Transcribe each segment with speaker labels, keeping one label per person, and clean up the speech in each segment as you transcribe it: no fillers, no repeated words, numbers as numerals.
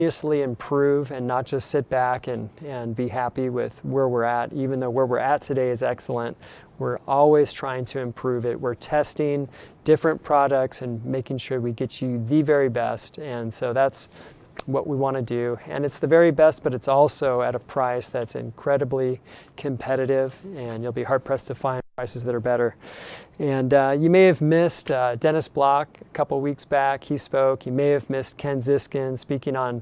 Speaker 1: continuously improve and not just sit back and be happy with where we're at, even though where we're at today is excellent. We're always trying to improve it. We're testing different products and making sure we get you the very best. And so that's what we want to do. And it's the very best, but it's also at a price that's incredibly competitive, and you'll be hard pressed to find prices that are better. And you may have missed Dennis Block a couple weeks back. He spoke. You may have missed Ken Ziskin speaking on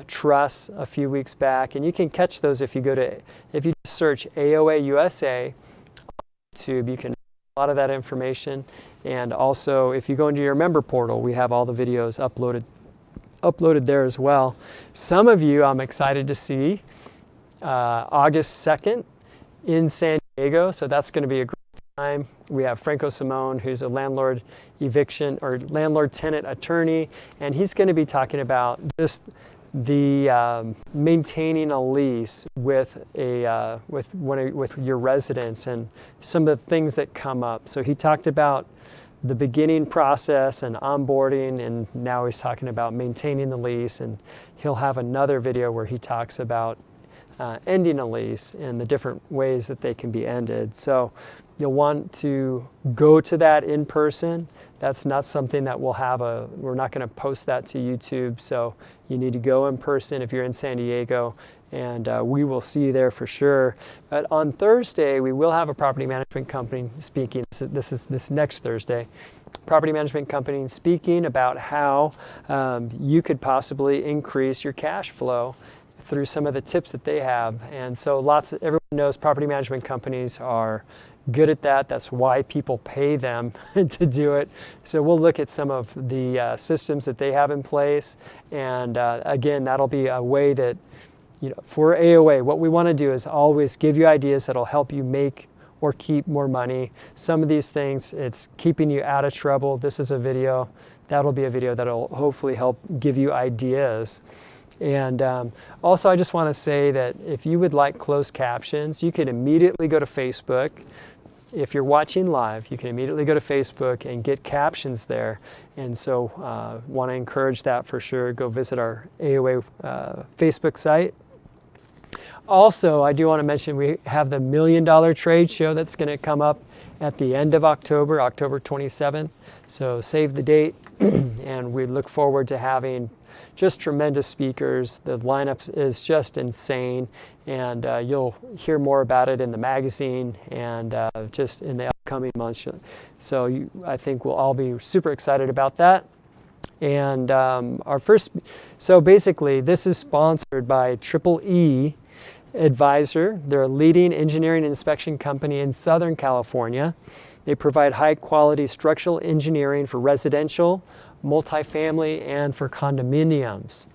Speaker 1: truss a few weeks back. And you can catch those if you search AOA USA on YouTube. You can get a lot of that information. And also, if you go into your member portal, we have all the videos uploaded there as well. Some of you I'm excited to see August 2nd in San Diego, so that's going to be a great time. We have Franco Simone, who's a landlord eviction or landlord tenant attorney, and he's going to be talking about just the maintaining a lease with your residents and some of the things that come up. So he talked about the beginning process and onboarding, and now he's talking about maintaining the lease, and he'll have another video where he talks about ending a lease and the different ways that they can be ended. So you'll want to go to that in person. That's not something that we're not going to post that to YouTube, so you need to go in person if you're in San Diego, and we will see you there for sure. But on Thursday, we will have a property management company speaking. This is this next Thursday. Property management company speaking about how you could possibly increase your cash flow through some of the tips that they have. And so everyone knows property management companies are good at that. That's why people pay them to do it. So we'll look at some of the systems that they have in place. And again, that'll be a way that, for AOA, what we want to do is always give you ideas that'll help you make or keep more money. Some of these things, it's keeping you out of trouble. This is a video. That'll be a video that'll hopefully help give you ideas. And also, I just want to say that if you would like closed captions, you can immediately go to Facebook. If you're watching live, you can immediately go to Facebook and get captions there. And so want to encourage that for sure. Go visit our AOA Facebook site. Also, I do want to mention we have the $1 Million Trade Show that's going to come up at the end of October, October 27th. So save the date, and we look forward to having just tremendous speakers. The lineup is just insane, and you'll hear more about it in the magazine and just in the upcoming months. So I think we'll all be super excited about that. And so basically this is sponsored by Triple E Advisor. They're a leading engineering inspection company in Southern California. They provide high quality structural engineering for residential, multifamily, and for condominiums.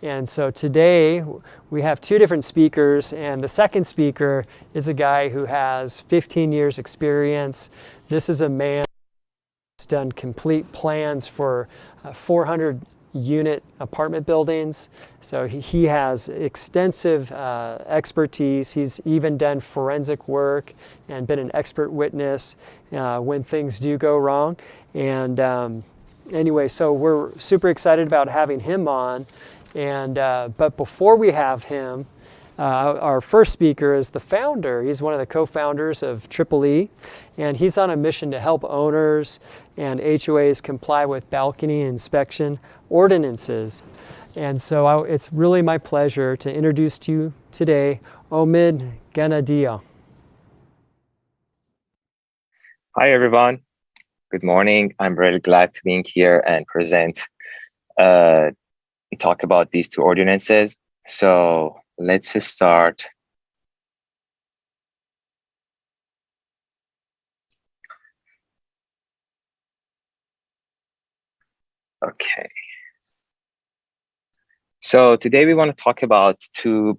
Speaker 1: And so today we have two different speakers, and the second speaker is a guy who has 15 years experience. This is a man who's done complete plans for 400 unit apartment buildings. So he has extensive expertise. He's even done forensic work and been an expert witness when things do go wrong. And anyway, so we're super excited about having him on. And but before we have him, our first speaker is the founder. He's one of the co-founders of Triple E, and he's on a mission to help owners and HOAs comply with balcony inspection ordinances. And so it's really my pleasure to introduce to you today Omid Ghanadiof.
Speaker 2: Hi everyone, good morning. I'm really glad to be here and present, talk about these two ordinances. So let's start. Okay. So today we want to talk about two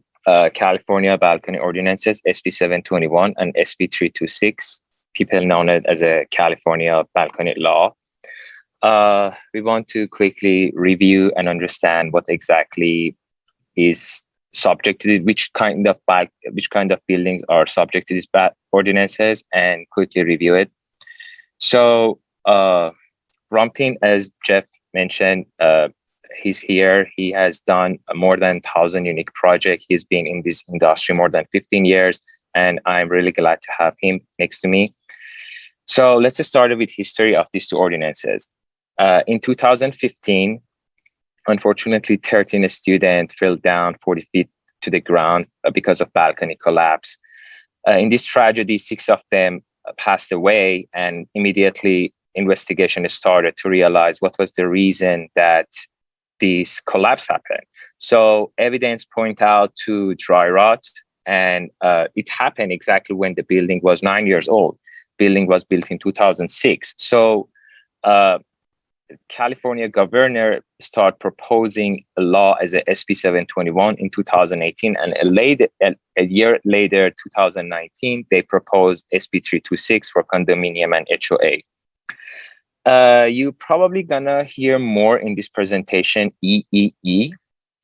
Speaker 2: California balcony ordinances, SB721 and SB326, people known as a California balcony law. We want to quickly review and understand what exactly is subject to it, which kind of buildings are subject to these ordinances, and quickly review it. So prompting, as Jeff mentioned, he's here. He has done more than 1,000 unique projects. He's been in this industry more than 15 years, and I'm really glad to have him next to me. So let's just start with history of these two ordinances. In 2015, unfortunately, 13 students fell down 40 feet to the ground because of balcony collapse. In this tragedy, 6 of them passed away, and immediately investigation started to realize what was the reason that this collapse happened. So evidence point out to dry rot, and it happened exactly when the building was 9 years old. Building was built in 2006. So California governor started proposing a law as a SB721 in 2018, and a year later, 2019, they proposed SB326 for condominium and HOA. You probably gonna hear more in this presentation EEE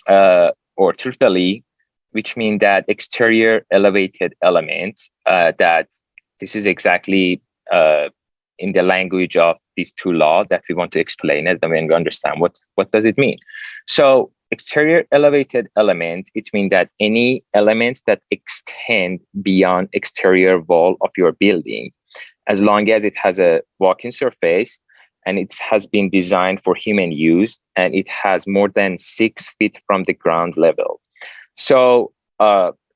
Speaker 2: or triple E, which mean that exterior elevated elements. That this is exactly in the language of these two laws that we want to explain it, and then we understand what does it mean. So exterior elevated element, it means that any elements that extend beyond exterior wall of your building, as long as it has a walking surface and it has been designed for human use and it has more than 6 feet from the ground level. So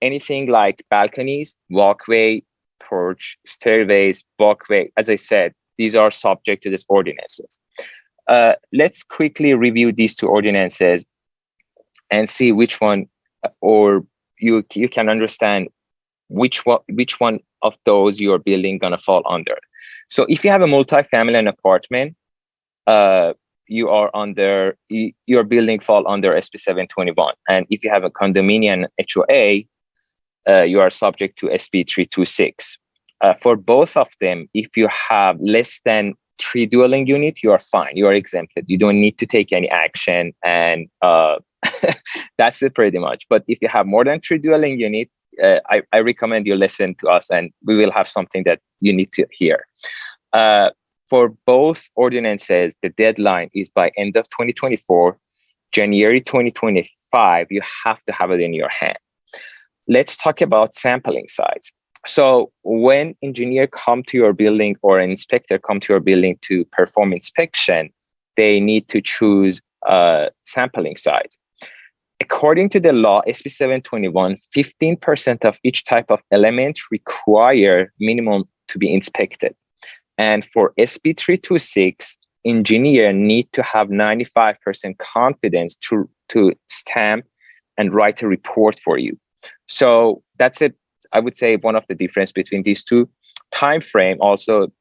Speaker 2: anything like balconies, walkway, porch, stairways, walkway, as I said, these are subject to these ordinances. Let's quickly review these two ordinances and see which one, or you can understand which one of those your building gonna fall under. So if you have a multi-family and apartment, you are under, your building fall under SB721. And if you have a condominium HOA, you are subject to SB326. For both of them, if you have less than 3 dwelling units, you are fine. You are exempted. You don't need to take any action, and that's it pretty much. But if you have more than 3 dwelling units, I recommend you listen to us, and we will have something that you need to hear. For both ordinances, the deadline is by end of 2024, January 2025. You have to have it in your hand. Let's talk about sampling size. So when engineer come to your building or an inspector come to your building to perform inspection, they need to choose sampling size. According to the law, SB721, 15% of each type of element require minimum to be inspected. And for SB326, engineer need to have 95% confidence to stamp and write a report for you. So that's it. I would say one of the difference between these two. Time frame also,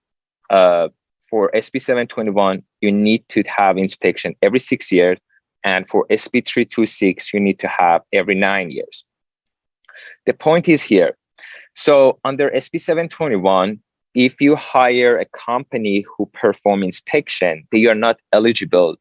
Speaker 2: for SB721, you need to have inspection every 6 years. And for SB326, you need to have every 9 years. The point is here. So under SB721, if you hire a company who perform inspection, they are not eligible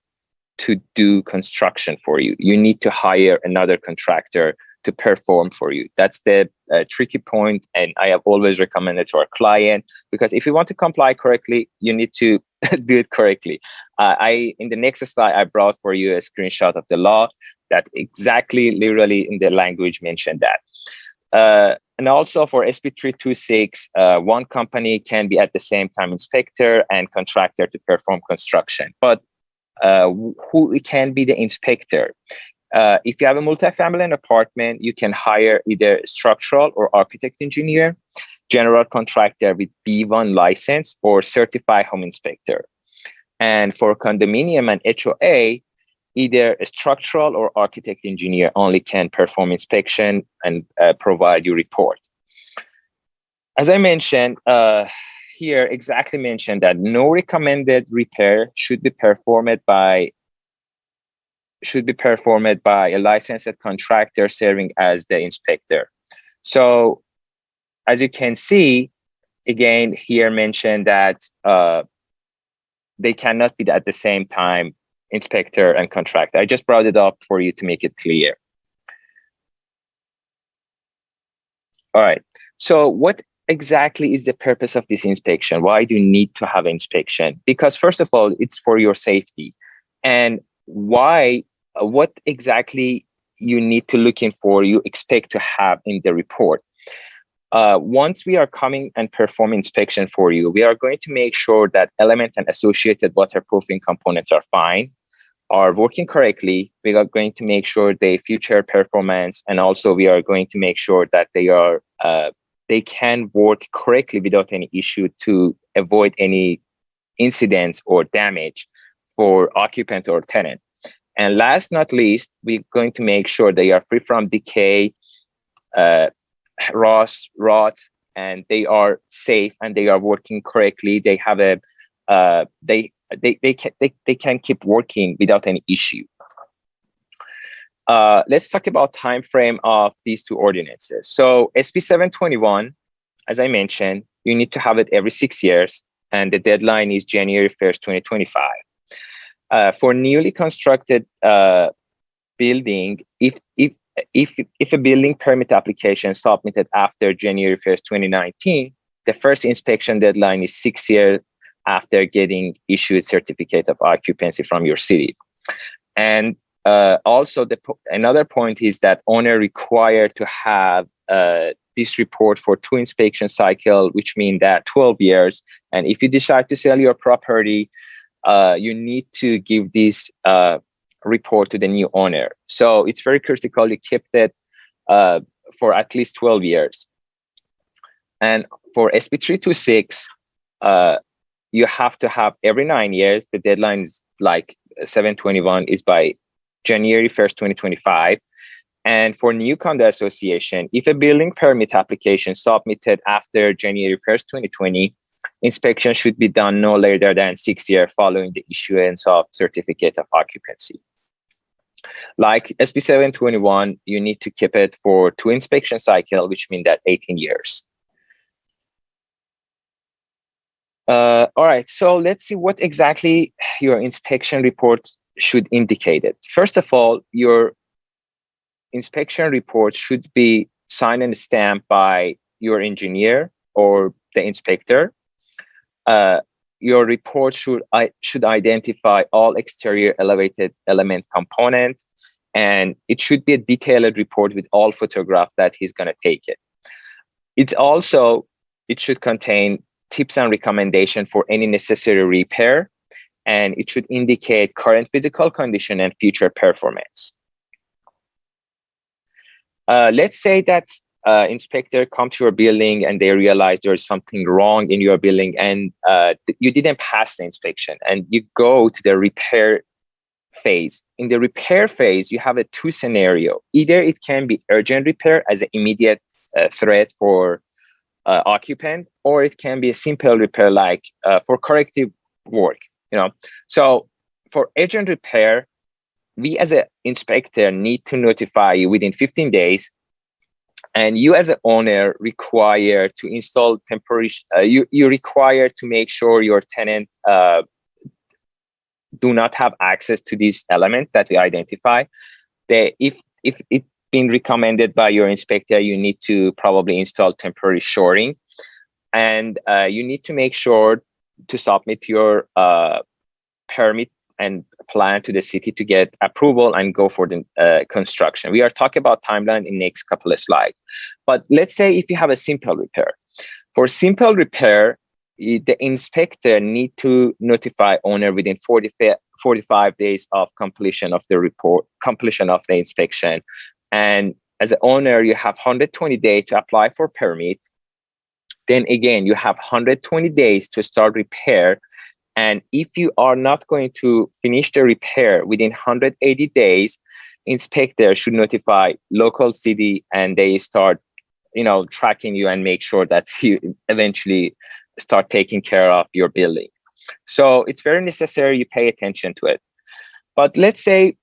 Speaker 2: to do construction for you. You need to hire another contractor to perform for you. That's the tricky point, and I have always recommended to our client, because if you want to comply correctly, you need to do it correctly. In the next slide, I brought for you a screenshot of the law that exactly, literally in the language mentioned that. And also for SB326, one company can be at the same time inspector and contractor to perform construction, but who can be the inspector? If you have a multifamily and apartment, you can hire either structural or architect engineer, general contractor with B1 license, or certified home inspector. And for condominium and HOA, either a structural or architect engineer only can perform inspection and provide you report. As I mentioned, here exactly mentioned that no recommended repair should be performed by a licensed contractor serving as the inspector. So as you can see, again, here mentioned that they cannot be at the same time inspector and contractor. I just brought it up for you to make it clear. All right, so what exactly is the purpose of this inspection? Why do you need to have inspection? Because first of all, it's for your safety. And why what exactly you need to look in for, you expect to have in the report. Once we are coming and perform inspection for you, we are going to make sure that element and associated waterproofing components are fine, are working correctly. We are going to make sure they future performance, and also we are going to make sure that they can work correctly without any issue to avoid any incidents or damage for occupant or tenant. And last not least, we're going to make sure they are free from decay, rot, and they are safe and they are working correctly. They have a they can keep working without any issue. Let's talk about time frame of these two ordinances. So SB721, as I mentioned, you need to have it every 6 years, and the deadline is January 1st, 2025. For newly constructed building, if a building permit application submitted after January 1st, 2019, the first inspection deadline is 6 years after getting issued certificate of occupancy from your city. And also, another point is that owner required to have this report for 2 inspection cycle, which means that 12 years. And if you decide to sell your property, you need to give this report to the new owner. So it's very critical you keep that for at least 12 years. And for SB326, you have to have every 9 years. The deadline is like 721 is by January 1st, 2025. And for new condo association, if a building permit application submitted after January 1st, 2020, inspection should be done no later than 6 years following the issuance of certificate of occupancy. Like SB721, you need to keep it for 2 inspection cycle, which means that 18 years. All right, so let's see what exactly your inspection report should indicate it. First of all, your inspection report should be signed and stamped by your engineer or the inspector. Your report should identify all exterior elevated element components, and it should be a detailed report with all photographs that he's going to take it. It should contain tips and recommendations for any necessary repair, and it should indicate current physical condition and future performance. Let's say that inspector come to your building and they realize there's something wrong in your building, and you didn't pass the inspection, and you go to the repair phase. In the repair phase, you have a 2 scenario. Either it can be urgent repair as an immediate threat for occupant, or it can be a simple repair like for corrective work. So for urgent repair, we as an inspector need to notify you within 15 days, and you as an owner require to install temporary. You require to make sure your tenant do not have access to this element that we identify. If it's been recommended by your inspector, you need to probably install temporary shoring, and you need to make sure to submit your permit and plan to the city to get approval and go for the construction. We are talking about timeline in next couple of slides. But let's say if you have a simple repair. For simple repair, the inspector need to notify owner within 45 days of completion of the inspection. And as an owner, you have 120 days to apply for permit. Then again, you have 120 days to start repair. And if you are not going to finish the repair within 180 days, inspector should notify local city, and they start, tracking you and make sure that you eventually start taking care of your building. So it's very necessary you pay attention to it. But let's say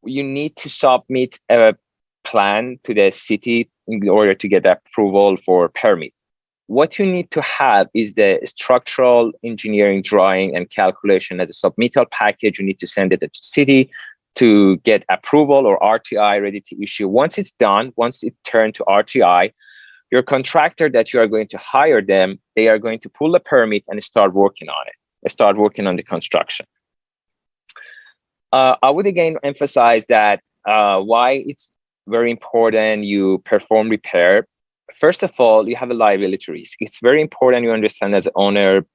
Speaker 2: you need to submit a plan to the city in order to get approval for permit. What you need to have is the structural engineering drawing and calculation as a submittal package. You need to send it to the city to get approval or RTI ready to issue. Once it's done, once it turned to RTI, your contractor that you are going to hire them, they are going to pull the permit and start working on it, start working on the construction. I would again emphasize that why it's very important you perform repair. First of all, you have a liability risk. It's very important you understand as an owner,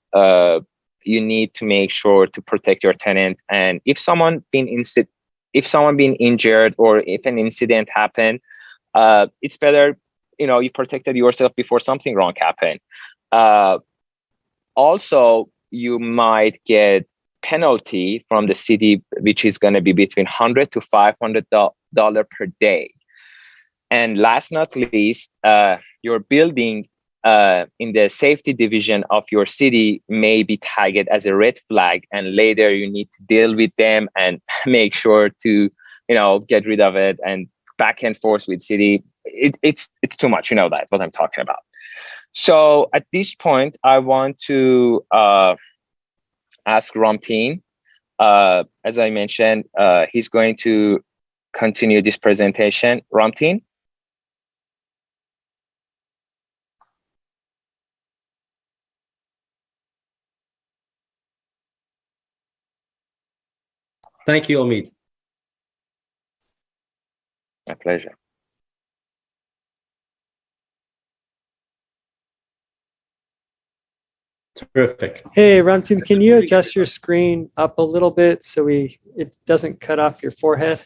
Speaker 2: you need to make sure to protect your tenant. And if someone been injured or if an incident happened, it's better, you protected yourself before something wrong happened. Also, you might get penalty from the city, which is going to be between $100 to $500 per day. And last not least, your building in the safety division of your city may be tagged as a red flag, and later you need to deal with them and make sure to, get rid of it, and back and forth with city. It's too much. You know that what I'm talking about. So at this point, I want to ask Ramtin. As I mentioned, he's going to continue this presentation. Ramtin?
Speaker 3: Thank you, Omid.
Speaker 2: My pleasure.
Speaker 3: Terrific.
Speaker 1: Hey, Ramtin, can you adjust your screen up a little bit so it doesn't cut off your forehead?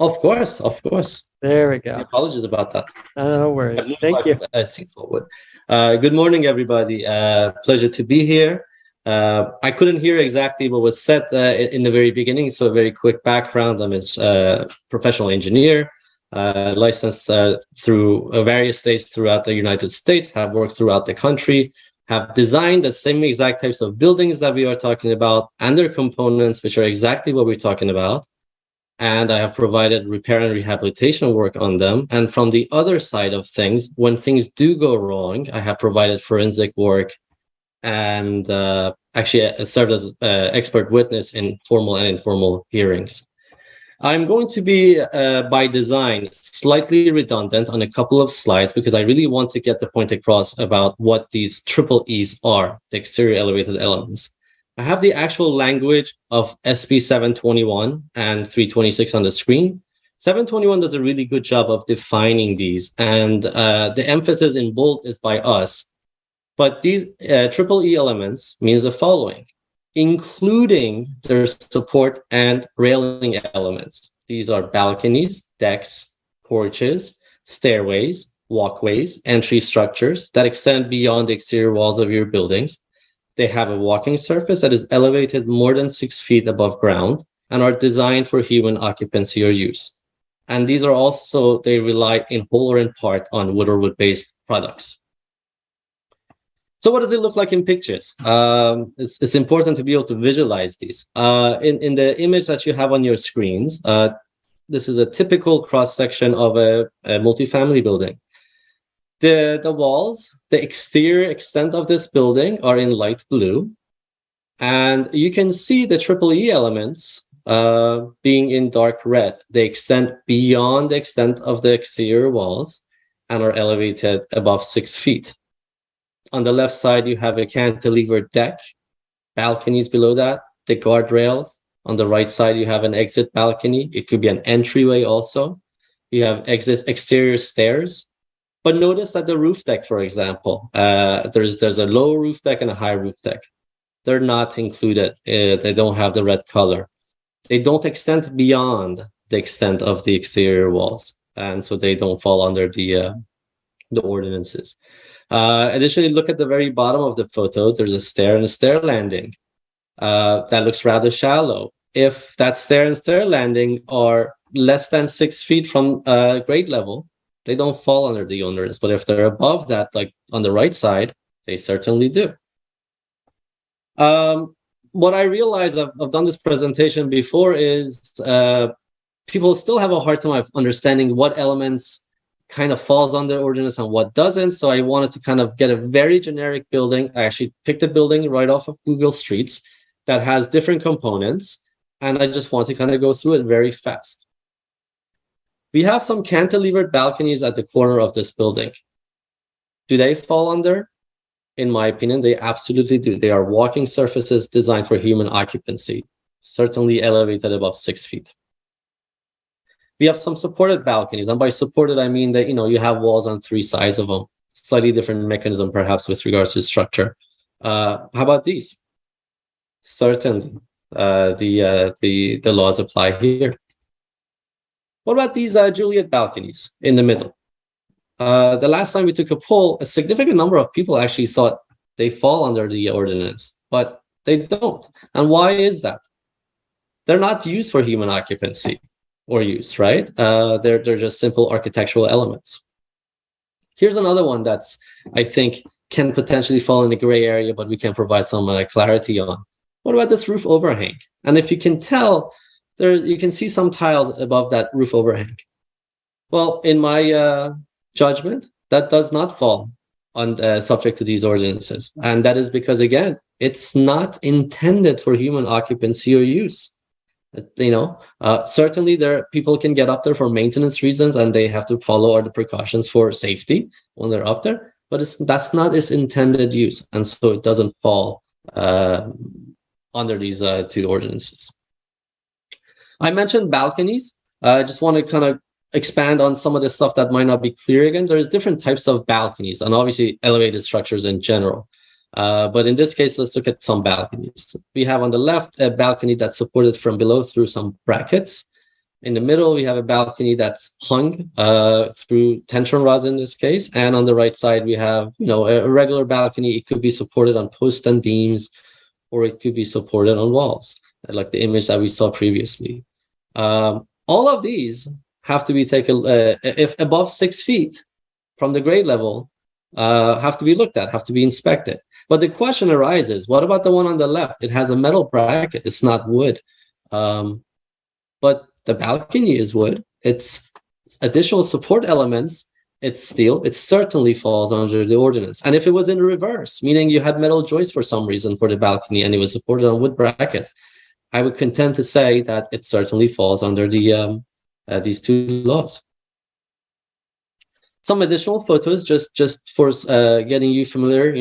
Speaker 3: Of course, of course.
Speaker 1: There we go.
Speaker 3: Apologies about that.
Speaker 1: No worries. Thank you.
Speaker 3: Seat forward. Good morning, everybody. Pleasure to be here. I couldn't hear exactly what was said in the very beginning, so a very quick background. I'm a professional engineer, licensed through various states throughout the United States, have worked throughout the country, have designed the same exact types of buildings that we are talking about and their components, which are exactly what we're talking about. And I have provided repair and rehabilitation work on them. And from the other side of things, when things do go wrong, I have provided forensic work and actually served as expert witness in formal and informal hearings. I'm going to be, by design, slightly redundant on a couple of slides because I really want to get the point across about what these triple E's are, the exterior elevated elements. I have the actual language of SB721 and 326 on the screen. 721 does a really good job of defining these, and the emphasis in bold is by us. But these triple E elements means the following, including their support and railing elements. These are balconies, decks, porches, stairways, walkways, entry structures that extend beyond the exterior walls of your buildings. They have a walking surface that is elevated more than 6 feet above ground and are designed for human occupancy or use. And these are also, they rely in whole or in part on wood or wood-based products. So what does it look like in pictures? It's important to be able to visualize these. In the image that you have on your screens, this is a typical cross-section of a multifamily building. The walls, the exterior extent of this building are in light blue. And you can see the triple E elements being in dark red. They extend beyond the extent of the exterior walls and are elevated above 6 feet. On the left side, you have a cantilever deck, balconies below that, the guardrails. On the right side, you have an exit balcony. It could be an entryway also. You have exterior stairs. But notice that the roof deck, for example, there's a low roof deck and a high roof deck. They're not included. They don't have the red color. They don't extend beyond the extent of the exterior walls. And so they don't fall under the ordinances. Additionally, look at the very bottom of the photo. There's a stair and a stair landing. That looks rather shallow. If that stair and stair landing are less than 6 feet from grade level, they don't fall under the ordinance. But if they're above that, like on the right side, they certainly do. What I realized, I've done this presentation before, is people still have a hard time of understanding what elements kind of falls under ordinance and what doesn't. So I wanted to kind of get a very generic building. I actually picked a building right off of Google Streets that has different components. And I just want to kind of go through it very fast. We have some cantilevered balconies at the corner of this building. Do they fall under? In my opinion, they absolutely do. They are walking surfaces designed for human occupancy. certainly elevated above 6 feet. We have some supported balconies, and by supported, I mean that, you have walls on 3 sides of them. Slightly different mechanism, perhaps, with regards to structure. How about these? Certainly, the laws apply here. What about these Juliet balconies in the middle? The last time we took a poll, a significant number of people actually thought they fall under the ordinance, but they don't. And why is that? They're not used for human occupancy or use, right? They're just simple architectural elements. Here's another one that's, I think, can potentially fall in the gray area, but we can provide some clarity on. What about this roof overhang? And if you can tell, you can see some tiles above that roof overhang. Well, in my judgment, that does not fall on subject to these ordinances. And that is because, again, it's not intended for human occupancy or use. Certainly people can get up there for maintenance reasons, and they have to follow all the precautions for safety when they're up there, but that's not its intended use, and so it doesn't fall under these 2 ordinances. I mentioned balconies. I just want to kind of expand on some of the stuff that might not be clear again. There's different types of balconies, and obviously elevated structures in general. But in this case, let's look at some balconies. We have on the left a balcony that's supported from below through some brackets. In the middle, we have a balcony that's hung through tension rods in this case. And on the right side, we have a regular balcony. It could be supported on posts and beams, or it could be supported on walls, like the image that we saw previously. All of these have to be taken, if above 6 feet from the grade level, have to be looked at, have to be inspected. But the question arises, what about the one on the left? It has a metal bracket. It's not wood. But the balcony is wood. It's additional support elements. It's steel. It certainly falls under the ordinance. And if it was in reverse, meaning you had metal joists for some reason for the balcony and it was supported on wood brackets, I would contend to say that it certainly falls under these 2 laws. Some additional photos, just for getting you familiar.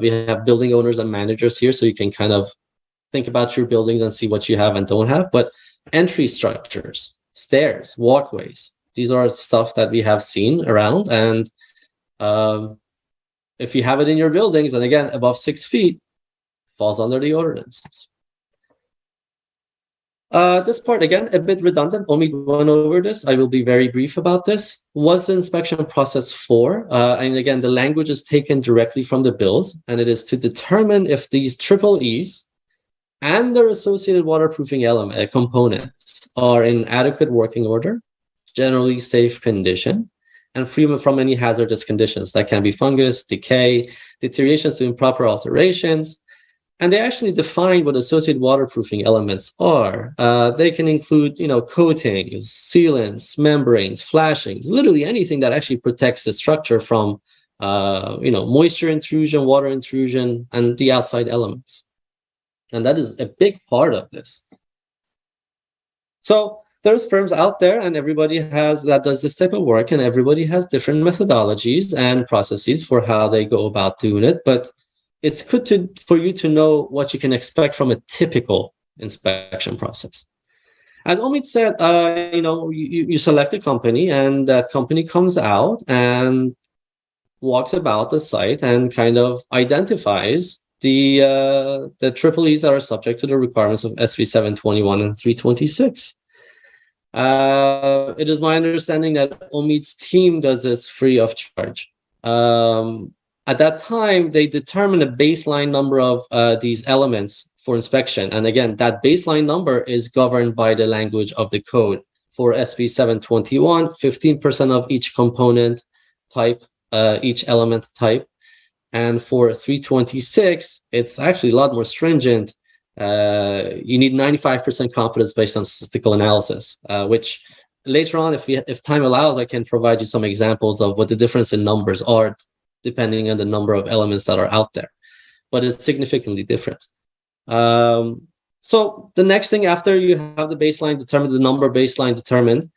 Speaker 3: We have building owners and managers here, so you can kind of think about your buildings and see what you have and don't have. But entry structures, stairs, walkways, these are stuff that we have seen around. And if you have it in your buildings, and again, above 6 feet, falls under the ordinances. This part, again, a bit redundant. Omid went over this. I will be very brief about this. What's the inspection process for? And again, the language is taken directly from the bills, and it is to determine if these triple E's and their associated waterproofing components are in adequate working order, generally safe condition, and free from any hazardous conditions. That can be fungus, decay, deteriorations to improper alterations. And they actually define what associated waterproofing elements are. They can include, coatings, sealants, membranes, flashings, literally anything that actually protects the structure from, moisture intrusion, water intrusion, and the outside elements. And that is a big part of this. So there's firms out there, and everybody that does this type of work, and everybody has different methodologies and processes for how they go about doing it. But it's good for you to know what you can expect from a typical inspection process. As Omid said, you select a company, and that company comes out and walks about the site and kind of identifies the triple E's that are subject to the requirements of SB721 and 326. It is my understanding that Omid's team does this free of charge. At that time, they determine a baseline number of these elements for inspection. And again, that baseline number is governed by the language of the code. For SB721, 15% of each component type, each element type. And for 326, it's actually a lot more stringent. You need 95% confidence based on statistical analysis, which later on, if time allows, I can provide you some examples of what the difference in numbers are, depending on the number of elements that are out there. But it's significantly different. So the next thing after you have the baseline determined, the number baseline determined,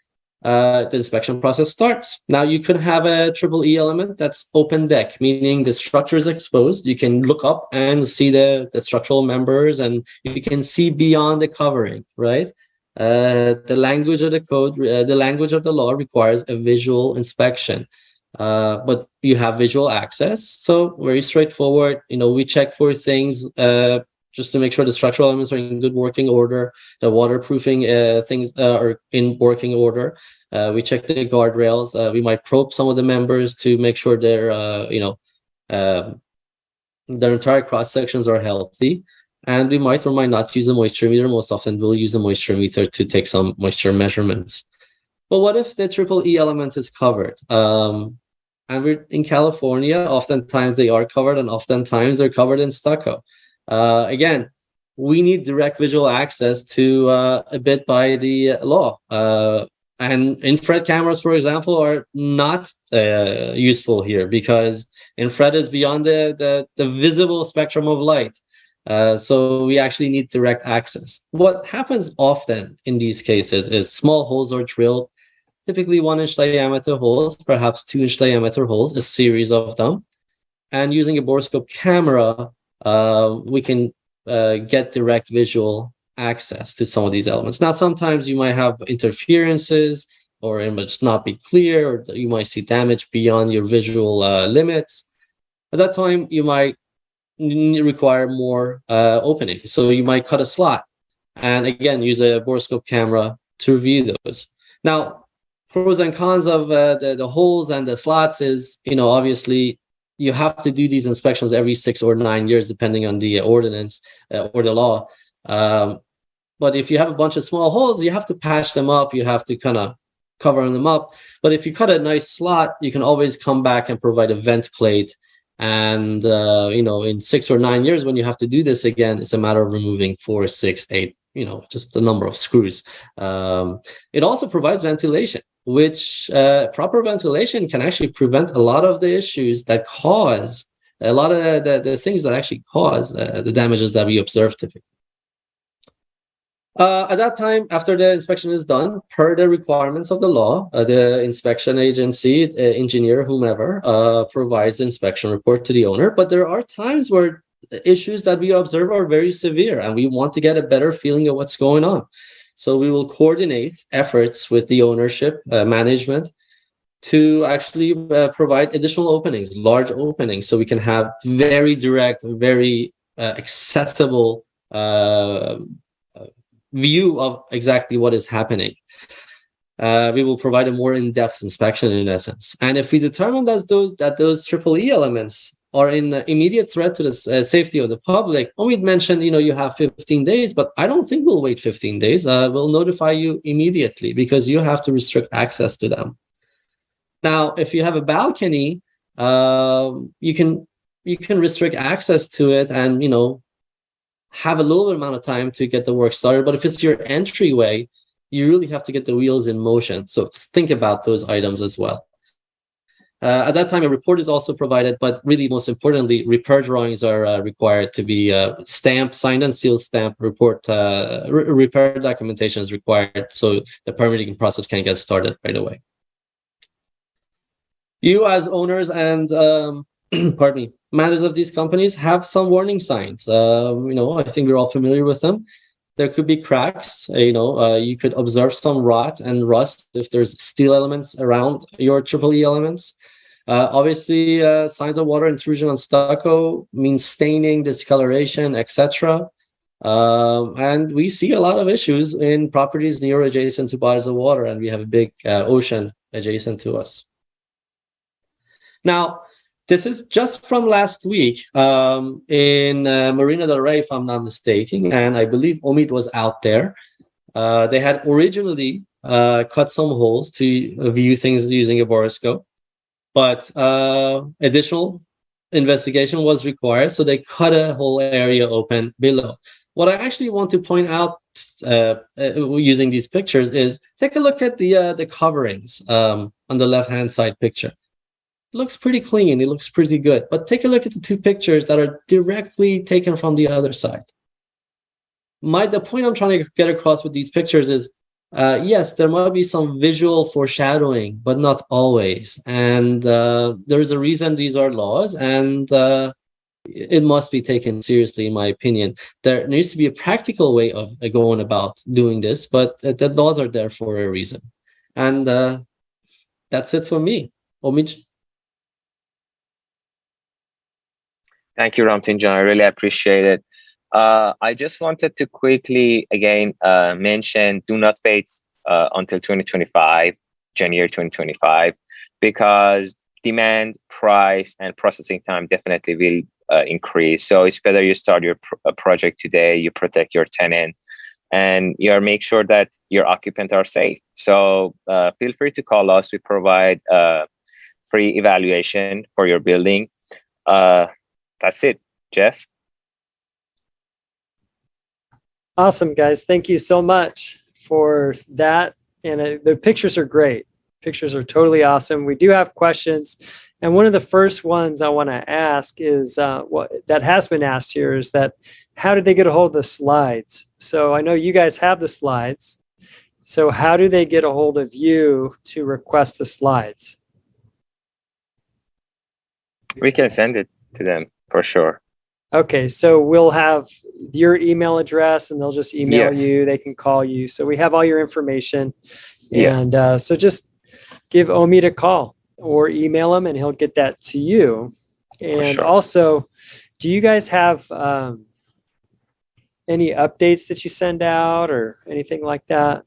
Speaker 3: the inspection process starts. Now you could have a triple E element that's open deck, meaning the structure is exposed. You can look up and see the structural members, and you can see beyond the covering, right? The language of the code, the language of the law requires a visual inspection, but you have visual access. So very straightforward. We check for things just to make sure the structural elements are in good working order, the waterproofing things are in working order. We check the guardrails. We might probe some of the members to make sure their entire cross sections are healthy. And we might or might not use a moisture meter. Most often we'll use a moisture meter to take some moisture measurements. But what if the triple E element is covered? And we're in California, oftentimes they are covered, and oftentimes they're covered in stucco. Again, we need direct visual access to abide by the law. And infrared cameras, for example, are not useful here because infrared is beyond the visible spectrum of light. So we actually need direct access. What happens often in these cases is small holes are drilled, typically 1-inch diameter holes, perhaps 2-inch diameter holes, a series of them. And using a borescope camera, we can get direct visual access to some of these elements. Now, sometimes you might have interferences, or it might just not be clear, or you might see damage beyond your visual limits. At that time, you might require more opening. So you might cut a slot and again use a borescope camera to review those. Now, pros and cons of the holes and the slots is, obviously you have to do these inspections every 6 or 9 years, depending on the ordinance or the law. But if you have a bunch of small holes, you have to patch them up. You have to kind of cover them up. But if you cut a nice slot, you can always come back and provide a vent plate. And, in 6 or 9 years, when you have to do this again, it's a matter of removing 4, 6, 8, just the number of screws. It also provides ventilation, which proper ventilation can actually prevent a lot of the issues that cause, a lot of the things that actually cause the damages that we observe typically. At that time, after the inspection is done, per the requirements of the law, the inspection agency, engineer, whomever, provides the inspection report to the owner. But there are times where the issues that we observe are very severe, and we want to get a better feeling of what's going on. So we will coordinate efforts with the ownership, management, to actually provide additional openings, large openings, so we can have very direct, very accessible view of exactly what is happening. We will provide a more in-depth inspection in essence. And if we determine that those triple E elements are in immediate threat to the safety of the public, Omid mentioned, you have 15 days, but I don't think we'll wait 15 days. We'll notify you immediately because you have to restrict access to them. Now, if you have a balcony, you can restrict access to it and, have a little bit amount of time to get the work started. But if it's your entryway, you really have to get the wheels in motion. So think about those items as well. At that time, a report is also provided, but really most importantly, repair drawings are required to be stamped, signed and sealed stamp report. Repair documentation is required so the permitting process can get started right away. You as owners and pardon me, managers of these companies have some warning signs. I think we're all familiar with them. There could be cracks. You could observe some rot and rust if there's steel elements around your triple E elements. Obviously, signs of water intrusion on stucco means staining, discoloration, etc. And we see a lot of issues in properties near or adjacent to bodies of water, and we have a big ocean adjacent to us. Now, this is just from last week in Marina del Rey, if I'm not mistaken, and I believe Omid was out there. They had originally cut some holes to view things using a borescope, but additional investigation was required, so they cut a whole area open below. What I actually want to point out using these pictures is take a look at the coverings on the left-hand side picture. Looks pretty clean, it looks pretty good, but take a look at the two pictures that are directly taken from the other side. The point I'm trying to get across with these pictures is Yes, there might be some visual foreshadowing, but not always. And there is a reason these are laws, and it must be taken seriously, in my opinion. There needs to be a practical way of going about doing this, but the laws are there for a reason. And that's it for me. Omid?
Speaker 2: Thank you, Ramtin John. I really appreciate it. I just wanted to quickly, again, mention, do not wait until 2025, January 2025, because demand, price, and processing time definitely will increase. So it's better you start your project today, you protect your tenant, and you make sure that your occupants are safe. So feel free to call us. We provide free evaluation for your building. That's it, Jeff.
Speaker 1: Awesome, guys. Thank you so much for that. And the pictures are great. Pictures are totally awesome. We do have questions. And one of the first ones I want to ask is what that has been asked here is that how did they get a hold of the slides? So I know you guys have the slides. So how do they get a hold of you to request the slides?
Speaker 2: We can send it to them for sure.
Speaker 1: Okay, so we'll have your email address and they'll just email
Speaker 2: Yes.
Speaker 1: you. They can call you. So we have all your information.
Speaker 2: Yeah.
Speaker 1: And so just give Omid a call or email him and he'll get that to you. And
Speaker 2: sure.
Speaker 1: also, do you guys have any updates that you send out or anything like that?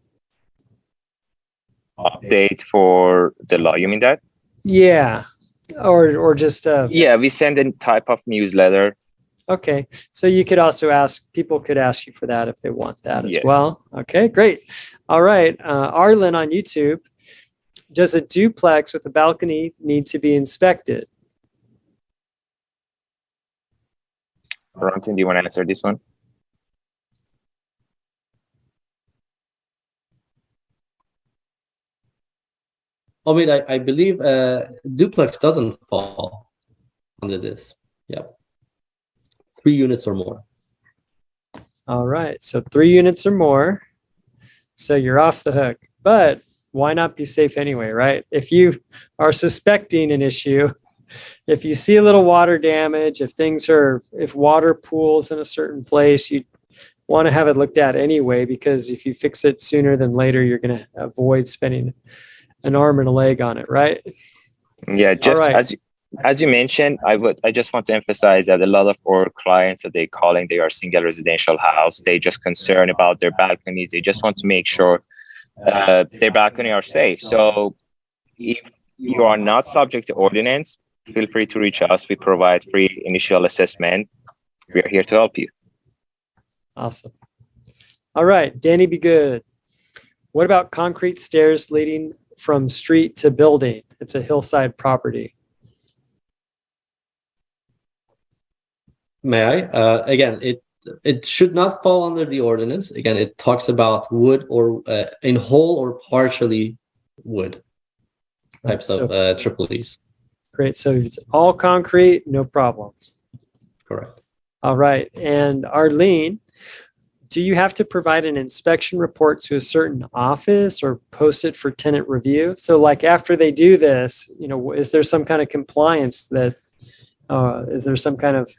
Speaker 2: Update for the law, you mean that?
Speaker 1: Yeah, or just
Speaker 2: Yeah, we send a type of newsletter.
Speaker 1: okay. So you could also ask, people could ask you for that if they want that as
Speaker 2: Yes.
Speaker 1: well. Okay, great. All right. Arlen on YouTube, does a duplex with a balcony need to be inspected?
Speaker 2: Ramtin, do you want to answer this one?
Speaker 3: Omid, I believe duplex doesn't fall under this. Yep. 3 units or more.
Speaker 1: All right. So 3 units or more. So you're off the hook. But why not be safe anyway, right? If you are suspecting an issue, if you see a little water damage, if water pools in a certain place, you want to have it looked at anyway, because if you fix it sooner than later, you're going to avoid spending an arm and a leg on it, right?
Speaker 2: Yeah, just
Speaker 1: right.
Speaker 2: as you mentioned, I just want to emphasize that a lot of our clients that they calling, they are single residential house. They just concerned about their balconies. They just want to make sure their balcony are safe. So if you are not subject to ordinance, feel free to reach us. We provide free initial assessment. We are here to help you.
Speaker 1: Awesome. All right, Danny, be good. What about concrete stairs leading from street to building? It's a hillside property.
Speaker 3: May I? Again, it should not fall under the ordinance. Again, it talks about wood or in whole or partially wood types of triple E's.
Speaker 1: Great. So it's all concrete, no problem.
Speaker 3: Correct.
Speaker 1: All right. And Arlene, do you have to provide an inspection report to a certain office or post it for tenant review? So like after they do this, is there some kind of compliance that, is there some kind of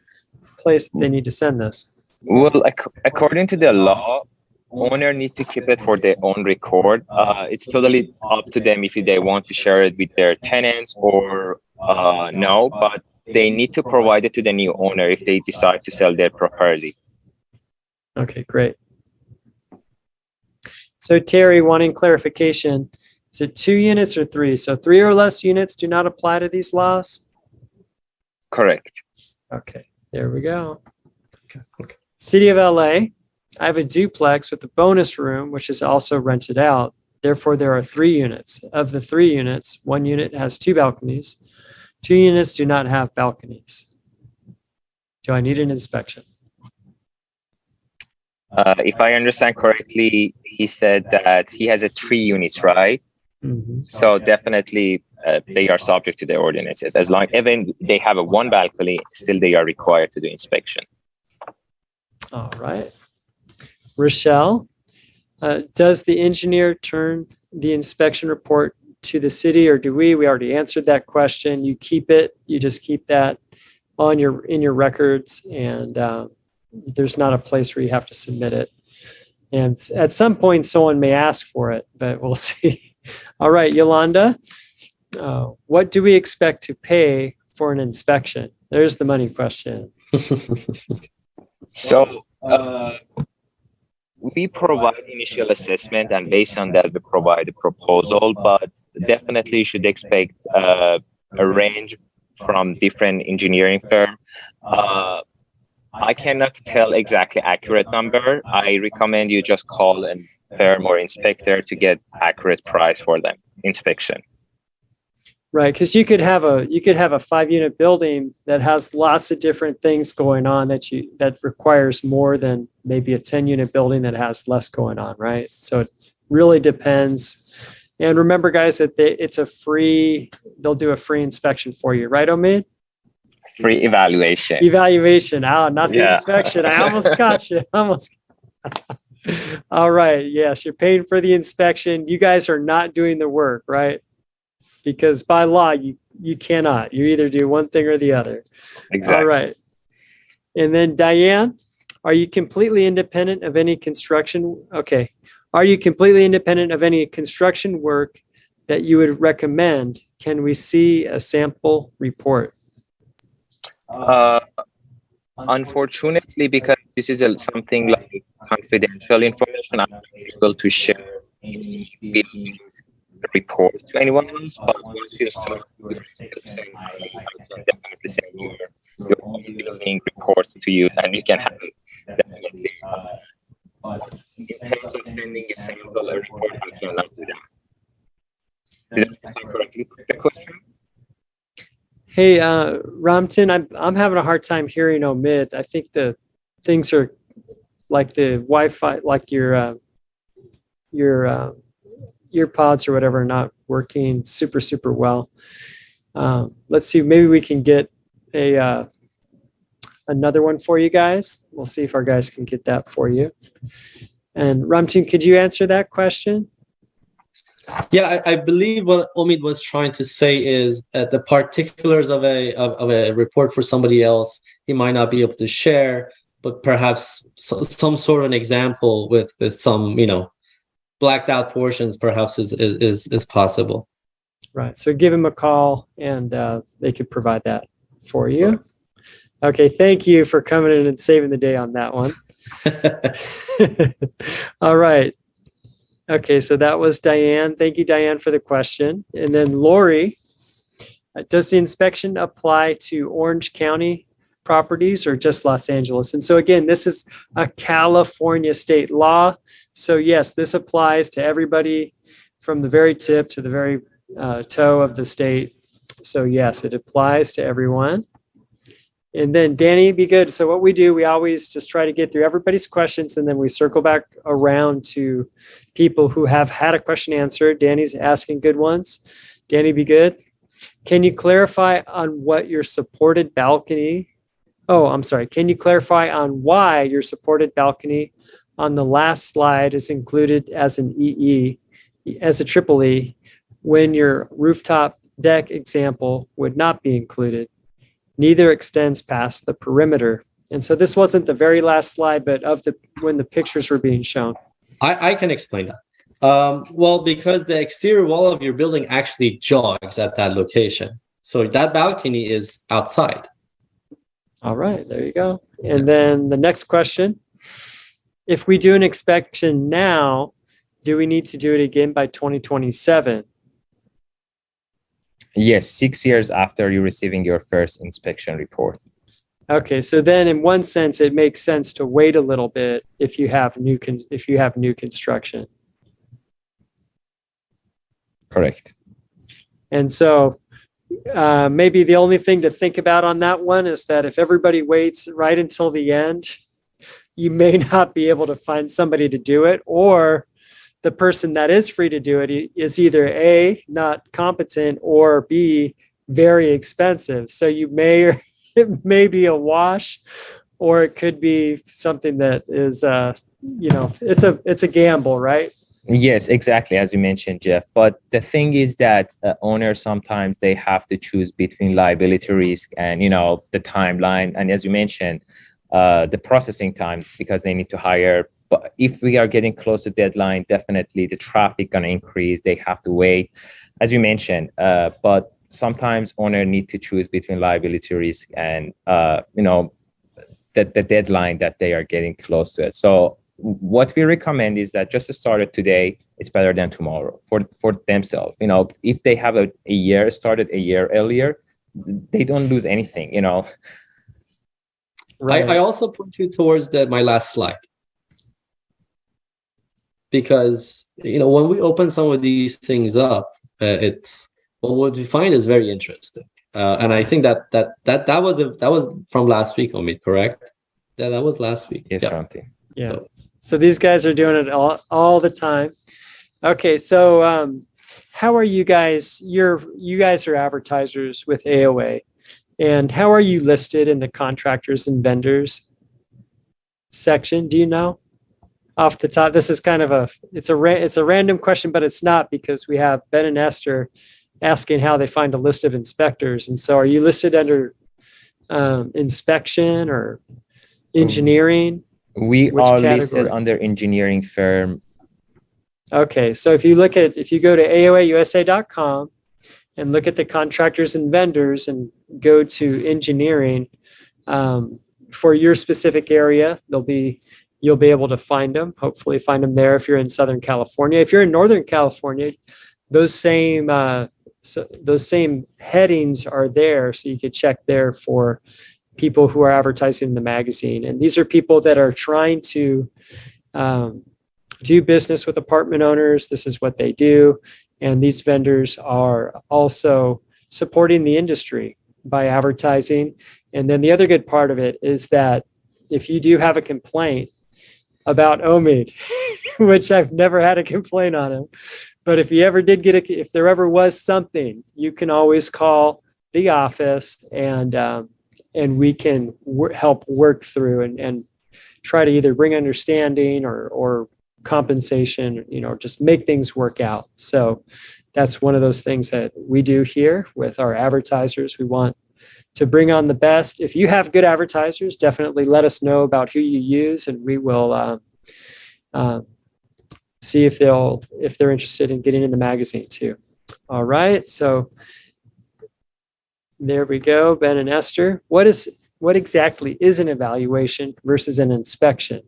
Speaker 1: place they need to send this?
Speaker 2: Well, according to the law, owner need to keep it for their own record. It's totally up to them if they want to share it with their tenants or no, but they need to provide it to the new owner if they decide to sell their property.
Speaker 1: Okay, great. So Terry, wanting clarification, is it 2 units or 3? So 3 or less units do not apply to these laws?
Speaker 2: Correct.
Speaker 1: Okay, there we go. Okay. City of LA, I have a duplex with a bonus room, which is also rented out. Therefore, there are 3 units. Of the 3 units, 1 unit has 2 balconies. 2 units do not have balconies. Do I need an inspection?
Speaker 2: If I understand correctly, he said that he has 3 units, right?
Speaker 1: Mm-hmm.
Speaker 2: So definitely they are subject to the ordinances. As long even they have 1 balcony, still they are required to do inspection.
Speaker 1: All right. Rochelle, Does the engineer turn the inspection report to the city, or do we? We already answered that question. You keep it. You just keep that in your records, and there's not a place where you have to submit it. And at some point, someone may ask for it, but we'll see. All right, Yolanda, what do we expect to pay for an inspection? There's the money question.
Speaker 2: So we provide initial assessment, and based on that, we provide a proposal, but definitely you should expect a range from different engineering firms. I cannot tell exactly accurate number. I recommend you just call a firm or inspector to get accurate price for them inspection.
Speaker 1: Right, because you could have a 5-unit building that has lots of different things going on that requires more than maybe a 10-unit building that has less going on, right? So it really depends. And remember, guys, that they'll do a free inspection for you, right, Omid?
Speaker 2: Free evaluation.
Speaker 1: Evaluation. Not the inspection. I almost caught you. All right. Yes, you're paying for the inspection. You guys are not doing the work, right? Because by law, you cannot. You either do one thing or the other.
Speaker 2: Exactly.
Speaker 1: All right. And then Diane, are you completely independent of any construction? Okay. Are you completely independent of any construction work that you would recommend? Can we see a sample report?
Speaker 2: Unfortunately, because this is something like confidential information, I'm not able to share any building report to anyone else. But once you start your inspection, I can definitely send your own building reports to you, and you can have it definitely. But in terms of sending a sample report, I cannot do that. Did I understand correctly the question?
Speaker 1: Hey, Ramtin, I'm having a hard time hearing Omid. I think the things are like the Wi-Fi, like your ear pods or whatever, are not working super well. Let's see, maybe we can get another one for you guys. We'll see if our guys can get that for you. And Ramtin, could you answer that question?
Speaker 3: Yeah, I believe what Omid was trying to say is the particulars of a report for somebody else, he might not be able to share, but perhaps some sort of an example with some, blacked out portions perhaps is possible.
Speaker 1: Right. So give him a call and they could provide that for you. Okay. Thank you for coming in and saving the day on that one. All right. Okay, so that was Diane. Thank you, Diane, for the question. And then Lori, does the inspection apply to Orange County properties or just Los Angeles? And so again, this is a California state law. So yes, this applies to everybody from the very tip to the very toe of the state. So yes, it applies to everyone. And then Danny, be good. So what we do, we always just try to get through everybody's questions, and then we circle back around to people who have had a question answered. Danny's asking good ones. Danny, be good. Can you clarify on what your supported balcony? Oh, I'm sorry. Can you clarify on why your supported balcony on the last slide is included as an EE, as a triple E, when your rooftop deck example would not be included? Neither extends past the perimeter. And so this wasn't the very last slide, but when the pictures were being shown.
Speaker 3: I can explain that. Well, because the exterior wall of your building actually jogs at that location. So that balcony is outside.
Speaker 1: All right, there you go. And then the next question, if we do an inspection now, do we need to do it again by 2027?
Speaker 4: Yes, 6 years after you receiving your first inspection report.
Speaker 1: Okay, so then in one sense, it makes sense to wait a little bit if you have new construction.
Speaker 4: Correct.
Speaker 1: And so maybe the only thing to think about on that one is that if everybody waits right until the end, you may not be able to find somebody to do it, or the person that is free to do it is either A, not competent, or B, very expensive. So it may be a wash, or it could be something that is it's a gamble, right?
Speaker 4: Yes, exactly, as you mentioned, Jeff. But the thing is that owners sometimes they have to choose between liability risk and the timeline, and as you mentioned, the processing time because they need to hire. But if we are getting close to deadline, definitely the traffic gonna increase. They have to wait, as you mentioned. But sometimes owner need to choose between liability risk and the deadline that they are getting close to it. So what we recommend is that just to start it today, it's better than tomorrow for themselves. If they have a year started a year earlier, they don't lose anything.
Speaker 1: Right.
Speaker 3: I also point you towards my last slide, because when we open some of these things up, what we find is very interesting, and I think that was from last week, Omid, correct? Yeah, that was last week.
Speaker 4: Yes,
Speaker 3: Yeah.
Speaker 4: Shanti.
Speaker 1: Yeah. So these guys are doing it all the time. Okay. So how are you guys? You guys are advertisers with AOA, and how are you listed in the contractors and vendors section? Do you know off the top? This is kind of it's a random question, but it's not, because we have Ben and Esther asking how they find a list of inspectors. And so are you listed under inspection or engineering?
Speaker 4: We
Speaker 1: Which
Speaker 4: are
Speaker 1: category?
Speaker 4: listed under engineering firm.
Speaker 1: Okay, so if you go to aoausa.com and look at the contractors and vendors and go to engineering, for your specific area, you'll be able to find them. Hopefully find them there if you're in Southern California. If you're in Northern California, those same headings are there, so you could check there for people who are advertising in the magazine. And these are people that are trying to do business with apartment owners. This is what they do. And these vendors are also supporting the industry by advertising. And then the other good part of it is that if you do have a complaint about Omid, which I've never had a complaint on him, but if you ever did if there ever was something, you can always call the office, and we can help work through and try to either bring understanding or compensation, just make things work out. So that's one of those things that we do here with our advertisers. We want to bring on the best. If you have good advertisers, definitely let us know about who you use, and we will see if they're interested in getting in the magazine too. All right, so there we go, Ben and Esther. What exactly is an evaluation versus an inspection?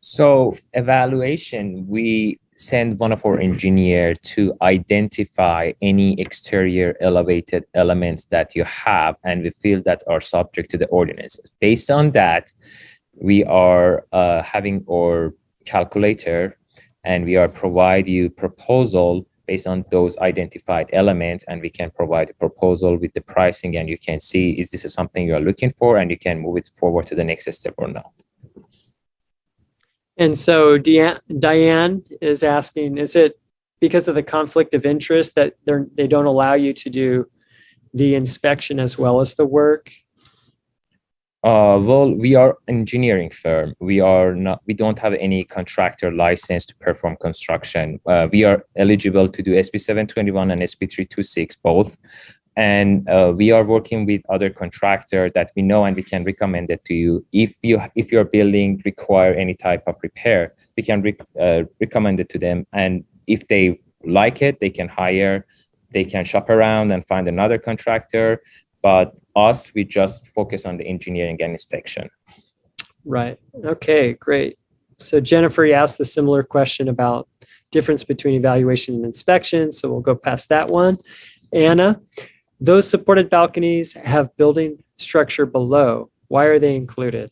Speaker 4: So evaluation, we send one of our engineers to identify any exterior elevated elements that you have and we feel that are subject to the ordinances. Based on that, we are having our calculator, and we are provide you proposal based on those identified elements, and we can provide a proposal with the pricing, and you can see, is this something you are looking for, and you can move it forward to the next step or not.
Speaker 1: And so Diane is asking, is it because of the conflict of interest that they don't allow you to do the inspection as well as the work?
Speaker 4: Well, we are an engineering firm. We don't have any contractor license to perform construction. We are eligible to do SB721 and SB326 both. And we are working with other contractors that we know, and we can recommend it to you. If your building require any type of repair, we can recommend it to them. And if they like it, they can shop around and find another contractor. But us, we just focus on the engineering and inspection.
Speaker 1: Right. Okay, great. So Jennifer, you asked a similar question about difference between evaluation and inspection. So we'll go past that one. Anna, those supported balconies have building structure below. Why are they included?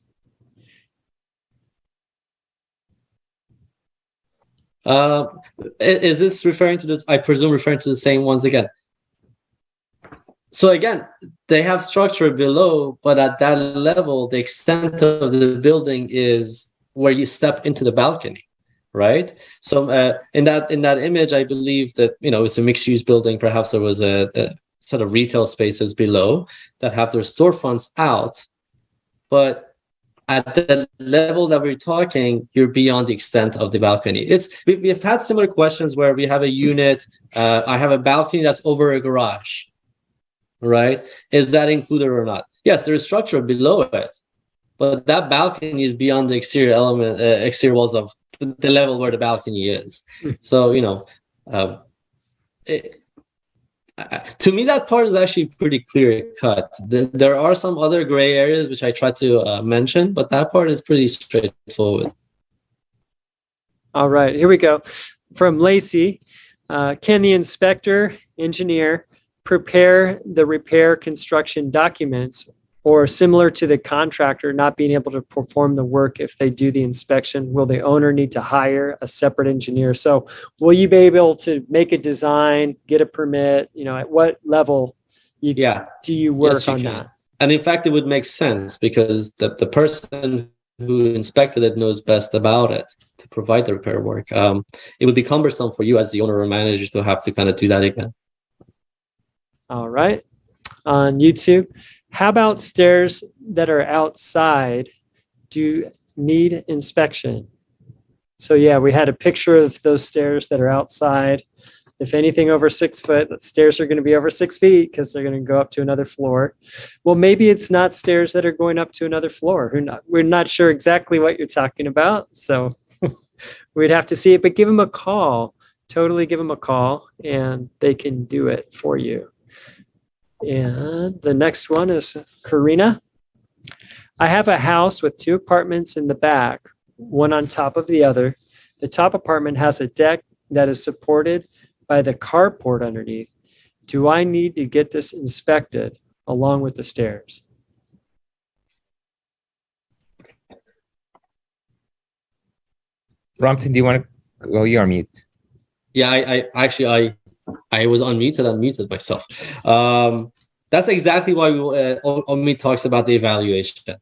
Speaker 3: Is this referring to this? I presume referring to the same ones again. So again, they have structure below, but at that level, the extent of the building is where you step into the balcony, right? So in that image, I believe that it's a mixed-use building. Perhaps there was a sort of retail spaces below that have their storefronts out, but at the level that we're talking, you're beyond the extent of the balcony. We've had similar questions where we have a unit, I have a balcony that's over a garage, right? Is that included or not? Yes, there is structure below it, but that balcony is beyond the exterior walls of the level where the balcony is. So, to me, that part is actually pretty clear cut. There are some other gray areas which I try to mention, but that part is pretty straightforward.
Speaker 1: All right, here we go. From Lacey, can the inspector engineer prepare the repair construction documents, or similar to the contractor not being able to perform the work if they do the inspection, will the owner need to hire a separate engineer? So will you be able to make a design, get a permit, at what level do you work on that?
Speaker 3: And in fact, it would make sense because the person who inspected it knows best about it to provide the repair work. It would be cumbersome for you as the owner or manager to have to kind of do that again.
Speaker 1: All right. On YouTube, how about stairs that are outside do need inspection? So yeah, we had a picture of those stairs that are outside. If anything over 6 foot, the stairs are going to be over 6 feet because they're going to go up to another floor. Well, maybe it's not stairs that are going up to another floor. We're not sure exactly what you're talking about. So we'd have to see it, but give them a call. Totally give them a call and they can do it for you. And the next one is Karina. I have a house with 2 apartments in the back, one on top of the other. The top apartment has a deck that is supported by the carport underneath. Do I need to get this inspected along with the stairs?
Speaker 4: Ramtin, do you want to go? You're on mute.
Speaker 3: Yeah, I was unmuted and muted myself. That's exactly why Omid talks about the evaluation.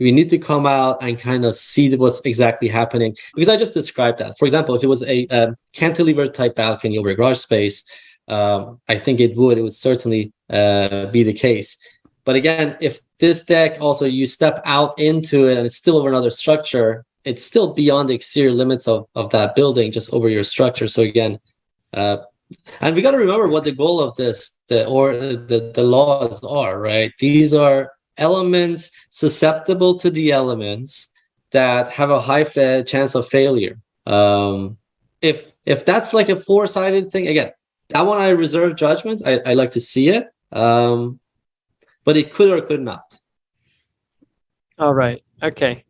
Speaker 3: We need to come out and kind of see what's exactly happening, because I just described that. For example, if it was a cantilever type balcony over a garage space, I think it would certainly be the case. But again, if this deck also you step out into it and it's still over another structure, it's still beyond the exterior limits of that building, just over your structure. So again, and we got to remember what the goal of this, the laws are, right? These are elements susceptible to the elements that have a high chance of failure. If that's like a 4-sided thing, again, that one I reserve judgment. I like to see it, but it could or could not.
Speaker 1: All right. Okay.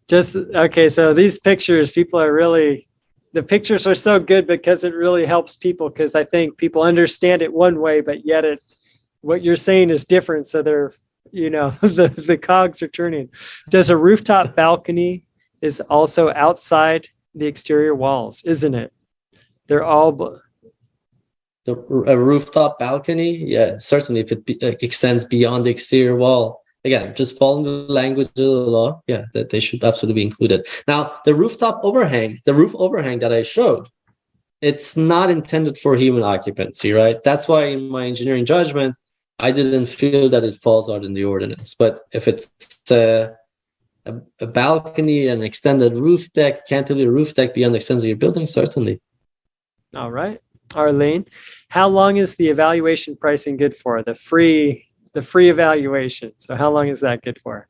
Speaker 1: So these pictures, the pictures are so good because it really helps people, because I think people understand it one way, but yet what you're saying is different. So they're, the cogs are turning. Does a rooftop balcony is also outside the exterior walls, isn't it? They're all...
Speaker 3: A rooftop balcony? Yeah, certainly if it extends beyond the exterior wall. Again, just following the language of the law, that they should absolutely be included. Now, the roof overhang that I showed, it's not intended for human occupancy, right? That's why in my engineering judgment, I didn't feel that it falls out in the ordinance. But if it's a balcony, an extended roof deck, cantilever roof deck beyond the extent of your building, certainly.
Speaker 1: All right. Arlene, how long is the evaluation pricing good for? The free evaluation. So how long is that good for?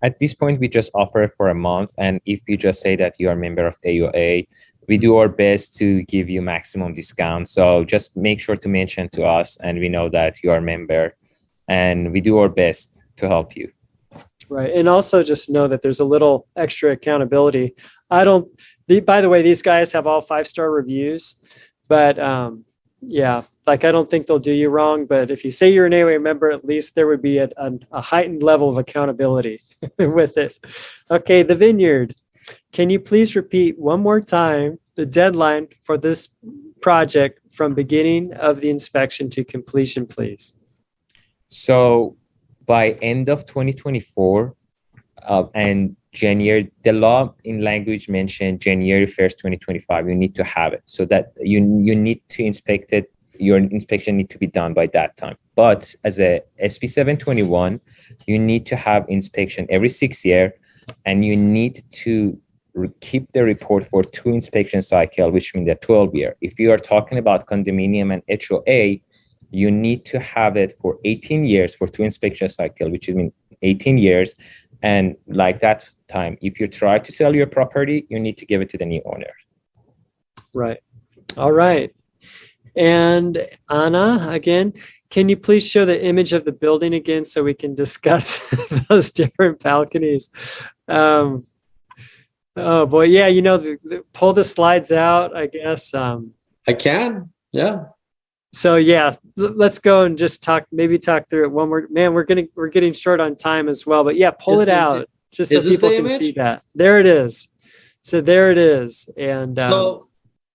Speaker 4: At this point, we just offer it for a month. And if you just say that you are a member of AOA, we do our best to give you maximum discount. So just make sure to mention to us, and we know that you are a member, and we do our best to help you.
Speaker 1: Right. And also just know that there's a little extra accountability. By the way, these guys have all 5-star reviews, but I don't think they'll do you wrong. But if you say you're an AOA member, at least there would be a heightened level of accountability with it. Okay, the Vineyard. Can you please repeat one more time the deadline for this project from beginning of the inspection to completion, please?
Speaker 4: So by end of 2024 and January, the law in language mentioned January 1st, 2025, you need to have it. So that you need to inspect it. Your inspection need to be done by that time. But as a SB721, you need to have inspection every 6 years, and you need to keep the report for 2 inspection cycle, which means they're 12 years. If you are talking about condominium and HOA, you need to have it for 18 years for 2 inspection cycle, which means 18 years. And like that time, if you try to sell your property, you need to give it to the new owner.
Speaker 1: Right. All right. And Anna, again, can you please show the image of the building again so we can discuss those different balconies? Oh boy, yeah, you know, pull the slides out, I guess.
Speaker 3: I can, yeah.
Speaker 1: So yeah, let's go and just maybe talk through it one more. Man, we're getting short on time as well, but yeah, pull it out just so people can see that. There it is. So there it is. And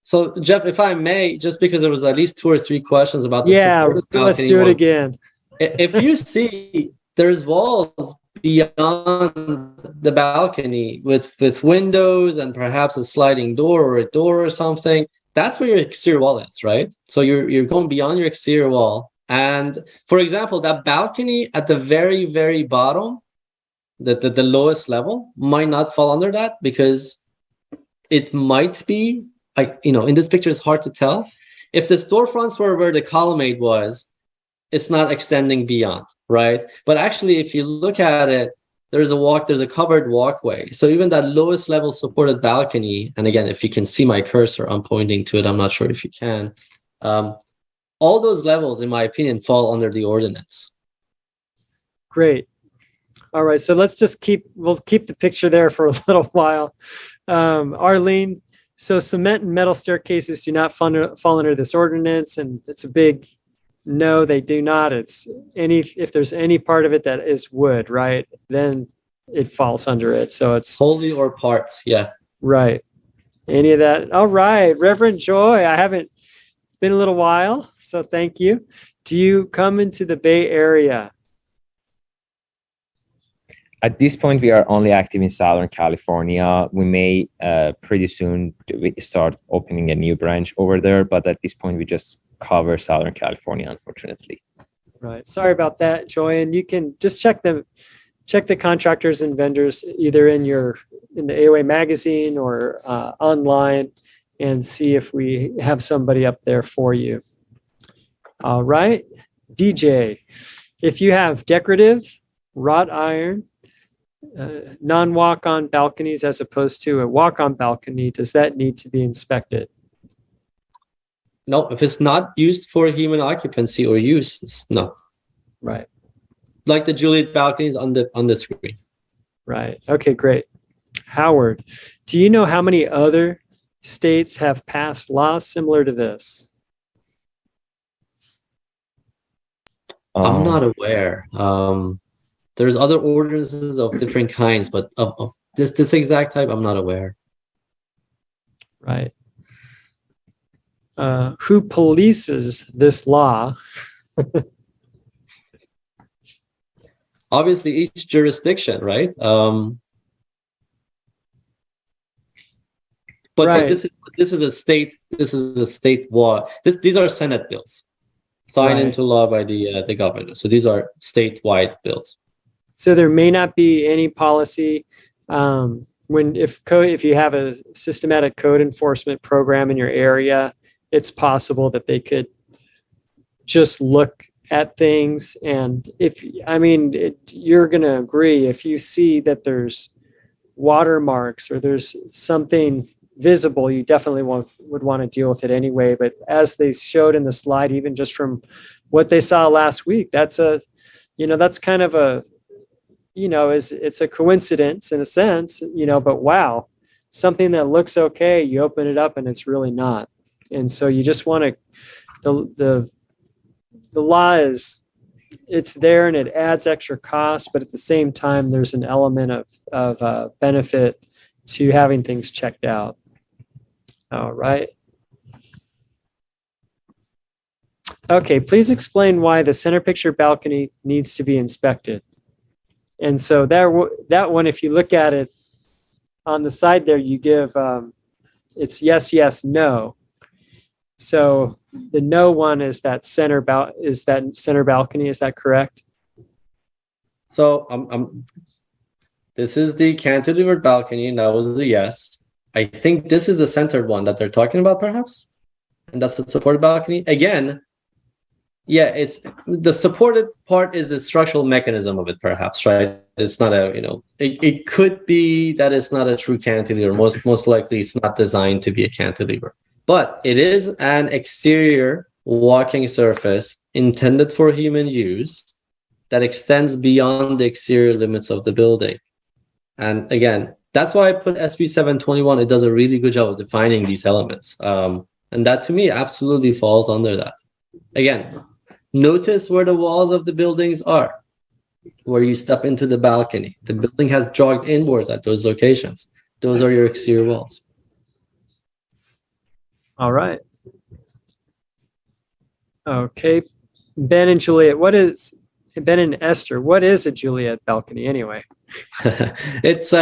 Speaker 3: so Jeff, if I may, just because there was at least 2 or 3 questions about the
Speaker 1: let's do it again.
Speaker 3: If you see, there's walls beyond the balcony with windows and perhaps a sliding door or a door or something. That's where your exterior wall is, right? So you're going beyond your exterior wall. And for example, that balcony at the very, very bottom, the lowest level, might not fall under that because it might be, in this picture, it's hard to tell. If the storefronts were where the colonnade was, it's not extending beyond, right? But actually, if you look at it, there's a covered walkway. So even that lowest level supported balcony, and again, if you can see my cursor, I'm pointing to it. I'm not sure if you can. All those levels, in my opinion, fall under the ordinance.
Speaker 1: Great. All right, so let's just we'll keep the picture there for a little while. Arlene, so cement and metal staircases do not fall under this ordinance, and it's a big no, they do not. If there's any part of it that is wood, right, then it falls under it. So it's
Speaker 3: wholly or part. Yeah.
Speaker 1: Right. Any of that. All right. Reverend Joy, it's been a little while, so thank you. Do you come into the Bay Area?
Speaker 4: At this point, we are only active in Southern California. We may pretty soon start opening a new branch over there, but at this point, we just cover Southern California, unfortunately.
Speaker 1: Right. Sorry about that, Joy. And you can just check the contractors and vendors either in the AOA magazine or online and see if we have somebody up there for you. All right. DJ, if you have decorative, wrought iron, non-walk-on balconies as opposed to a walk-on balcony, does that need to be inspected?
Speaker 3: No, if it's not used for human occupancy or use, no.
Speaker 1: Right.
Speaker 3: Like the Juliet balconies on the screen.
Speaker 1: Right. Okay, great. Howard, do you know how many other states have passed laws similar to this?
Speaker 3: I'm not aware. There's other ordinances of different kinds, but of this exact type, I'm not aware.
Speaker 1: Right. Who polices this law?
Speaker 3: Obviously, each jurisdiction, right? But this is a state. This is a state law. These are Senate bills signed into law by the governor. So these are statewide bills.
Speaker 1: So there may not be any policy if you have a systematic code enforcement program in your area. It's possible that they could just look at things, and you're going to agree if you see that there's watermarks or there's something visible, you definitely would want to deal with it anyway. But as they showed in the slide, even just from what they saw last week, that's kind of a, it's a coincidence in a sense, but wow, something that looks okay, you open it up and it's really not. And so you just want to, the law it's there and it adds extra cost, but at the same time, there's an element of benefit to having things checked out. All right. Okay, please explain why the center picture balcony needs to be inspected. And so that one, if you look at it on the side there, you give, it's yes, yes, no. So the no one is that center balcony. Is that correct?
Speaker 3: So this is the cantilevered balcony, and that was a yes. I think this is the centered one that they're talking about, perhaps, and that's the supported balcony. Again, yeah, it's the supported part is the structural mechanism of it, perhaps, right? It's not a, it could be that it's not a true cantilever. Most likely, it's not designed to be a cantilever, but it is an exterior walking surface intended for human use that extends beyond the exterior limits of the building. And again, that's why I put SB721. It does a really good job of defining these elements. And that to me absolutely falls under that. Again, notice where the walls of the buildings are, where you step into the balcony. The building has jogged inwards at those locations. Those are your exterior walls.
Speaker 1: All right. Okay. Ben and Juliet, Ben and Esther, what is a Juliet balcony anyway?
Speaker 3: It's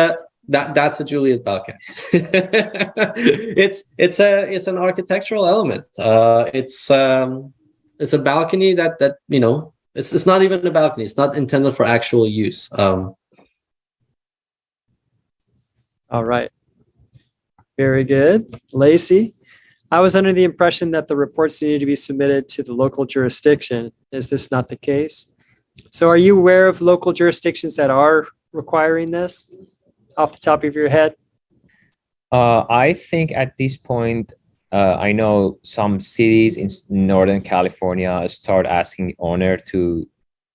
Speaker 3: that's a Juliet balcony. It's an architectural element. It's a balcony that it's not even a balcony. It's not intended for actual use.
Speaker 1: All right. Very good. Lacey, I was under the impression that the reports needed to be submitted to the local jurisdiction. Is this not the case? So are you aware of local jurisdictions that are requiring this off the top of your head?
Speaker 4: I think at this point, I know some cities in Northern California start asking the owner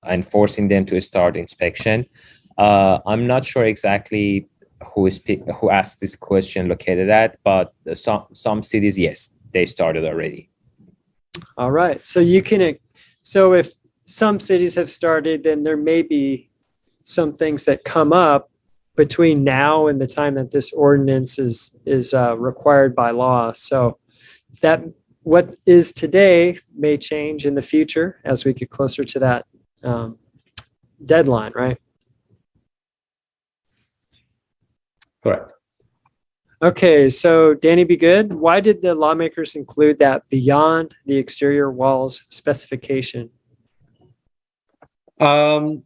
Speaker 4: and forcing them to start inspection. I'm not sure exactly who asked this question located at, but some cities, yes, they started already.
Speaker 1: All right. So if some cities have started, then there may be some things that come up between now and the time that this ordinance is required by law. So that what is today may change in the future as we get closer to that deadline, right?
Speaker 3: Correct.
Speaker 1: Okay, so Danny, be good. Why did the lawmakers include that beyond the exterior walls specification?
Speaker 3: I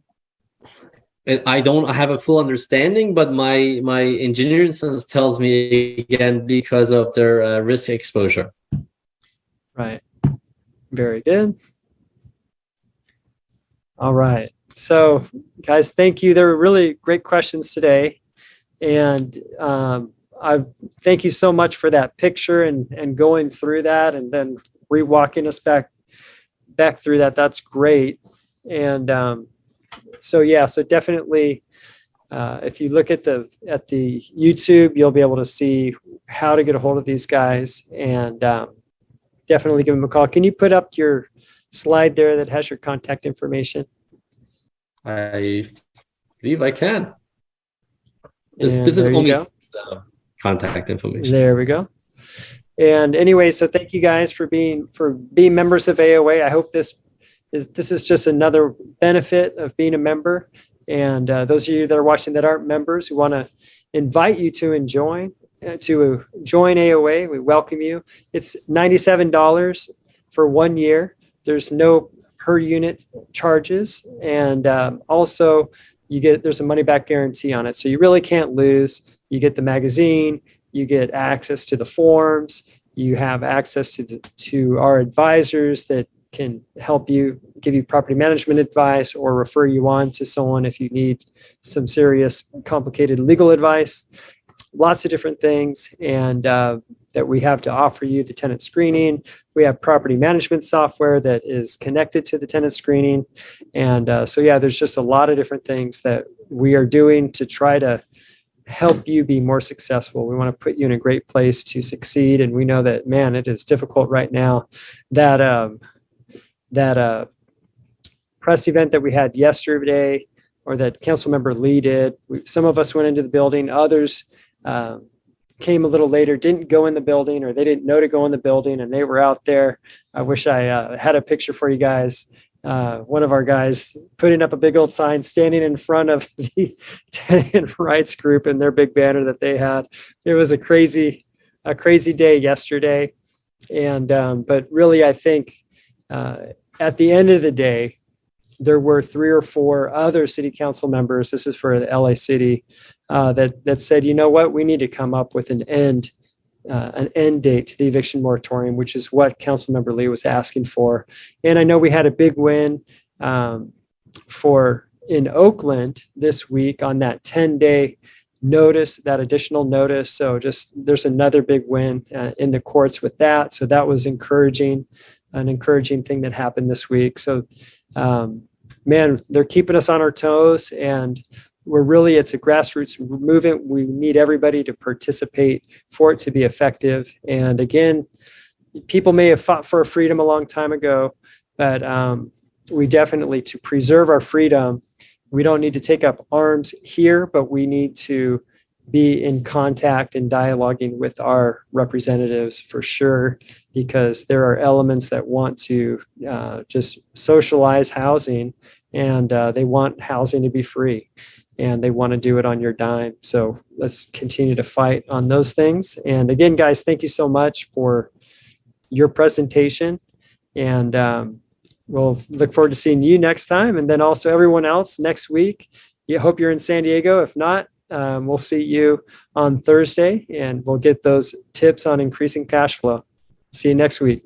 Speaker 3: don't have a full understanding, but my engineering sense tells me, again, because of their risk exposure.
Speaker 1: Right. Very good. All right. So, guys, thank you. There were really great questions today. And I thank you so much for that picture and going through that and then walking us back through that. That's great. And so definitely, if you look at the YouTube, you'll be able to see how to get a hold of these guys and definitely give them a call. Can you put up your slide there that has your contact information?
Speaker 3: I believe I can. This is only the contact information.
Speaker 1: There we go. And anyway, so thank you guys for being members of AOA. I hope this is just another benefit of being a member. And those of you that are watching that aren't members, we want to invite you to join AOA. We welcome you. It's $97 for 1 year. There's no per unit charges, and also there's a money back guarantee on it. So you really can't lose. You get the magazine, you get access to the forms, you have access to our advisors that can help you, give you property management advice or refer you on to someone if you need some serious, complicated legal advice. Lots of different things and that we have to offer you. The tenant screening. We have property management software that is connected to the tenant screening. And there's just a lot of different things that we are doing to try to help you be more successful. We want to put you in a great place to succeed. And we know that, man, it is difficult right now. That press event that we had yesterday, or that council member Lee did, some of us went into the building, others came a little later, didn't go in the building, or they didn't know to go in the building, and they were out there. I wish I had a picture for you guys. One of our guys putting up a big old sign, standing in front of the tenant rights group and their big banner that they had. It was a crazy day yesterday. But really, I think at the end of the day, there were 3 or 4 other city council members, this is for the LA City, that said, you know what, we need to come up with an end date to the eviction moratorium, which is what Councilmember Lee was asking for. And I know we had a big win in Oakland this week on that 10-day notice, that additional notice. So just there's another big win in the courts with that. So that was encouraging, an encouraging thing that happened this week. So man, they're keeping us on our toes, and it's a grassroots movement. We need everybody to participate for it to be effective. And again, people may have fought for freedom a long time ago, but we definitely, to preserve our freedom, we don't need to take up arms here, but we need to be in contact and dialoguing with our representatives for sure, because there are elements that want to just socialize housing, and they want housing to be free, and they want to do it on your dime. So let's continue to fight on those things. And again, guys, thank you so much for your presentation, and we'll look forward to seeing you next time, and then also everyone else next week. I hope you're in San Diego. If not, we'll see you on Thursday, and we'll get those tips on increasing cash flow. See you next week.